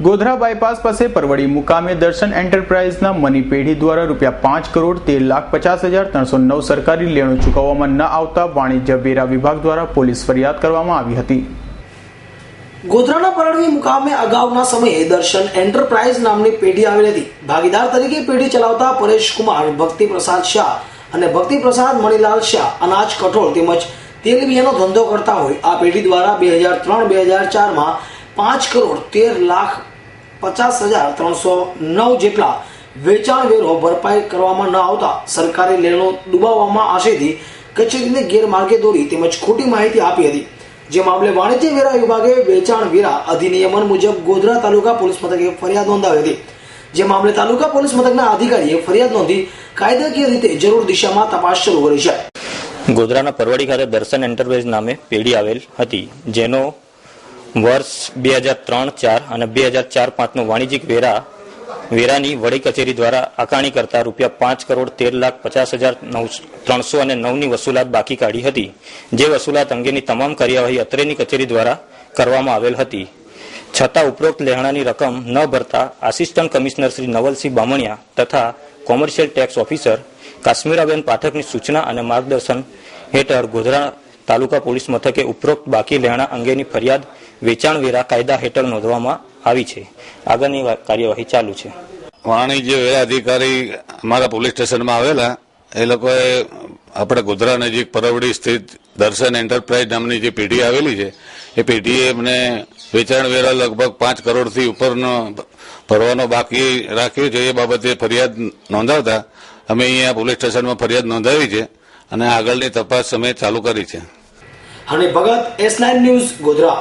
Godhra bypass પાસે પરવડી મુકામે દર્શન એન્ટરપ્રાઇઝના મની પેઢી દ્વારા ₹5,13,50,309 સરકારી લેણું ચૂકવવામાં ન આવતા વાણિજ્ય વેરા વિભાગ દ્વારા પોલીસ ફરિયાદ કરવામાં આવી હતી। ગોધરાના પરવડી મુકામે અગાઉના સમયે દર્શન એન્ટરપ્રાઇઝ નામની પેઢી આવેલી હતી। ભાગીદાર તરીકે પેઢી ચલાવતા પરેશ કુમાર, ભક્તિ પ્રસાદ શાહ અને ભક્તિ પ્રસાદ મણીલાલ શાહ અનાજ, કઠોળ તેમજ તેલબિયાનો ધંધો કરતા હોય આ પેઢી દ્વારા 2003-2004માં ₹5,13,50,309 જેટલા વેચાણ વેરો ભરપાઈ કરવામાં ન આવતા સરકારી લેણો ડૂબાવવામાં આશયથી કચેરીને ગેરમાર્ગે દોરી તેમજ ખોટી માહિતી આપી હતી। જે મામલે વાણિજ્ય વેરા વિભાગે વેચાણ વેરા અધિનિયમ મુજબ ગોધરા તાલુકા પોલીસ મથકે ફરિયાદ નોંધાવી હતી। જે મામલે તાલુકા પોલીસ મથકના અધિકારીએ ફરિયાદ નોંધી કાયદાકીય રીતે જરૂર દિશામાં તપાસ શરૂ કરી છે। ગોધરાના પરવડી ખાતે દર્શન એન્ટરપ્રાઇઝ નામે પેઢી આવેલ હતી, જેનો વર્ષ 2003-4 અને 2004-5નું વાણિજ્યિક વેરાની વડી કચેરી દ્વારા આકારણી કરતા ₹5,13,50,309ની વસૂલાત બાકી કાઢી હતી। જે વસૂલાત અંગેની તમામ કાર્યવાહી અત્રેની કચેરી દ્વારા કરવામાં આવેલ હતી। છતાં ઉપરોક્ત લેણાની રકમ ન ભરતા આસિસ્ટન્ટ કમિશનર શ્રી નવલસિંહ બામણિયા તથા કોમર્શિયલ ટેક્સ ઓફિસર કાશ્મીરાબેન પાઠકની સૂચના અને માર્ગદર્શન હેઠળ ગોધરા તાલુકા પોલીસ મથકે ઉપરોક્ત બાકી લેણા અંગેની ફરિયાદ વેચાણ વેરા કાયદા હેઠળ નોંધવામાં આવી છે। આગળની કાર્યવાહી ચાલુ છે। વાણિજ્ય વેરા અધિકારી અમારા પોલીસ સ્ટેશનમાં આવેલા, એ લોકોએ આપણે ગોધરા નજીક પરવડી સ્થિત દર્શન એન્ટરપ્રાઇઝ નામની જે પેઢી આવેલી છે એ પેઢીએ એમને વેચાણ વેરા લગભગ 5 કરોડથી ઉપરનો ભરવાનો બાકી રાખ્યો છે। એ બાબતે ફરિયાદ નોંધાવતા અમે અહીંયા પોલીસ સ્ટેશનમાં ફરિયાદ નોંધાવી છે અને આગળની તપાસ અમે ચાલુ કરી છે। અને ભગત S9 ન્યૂઝ ગોધરા।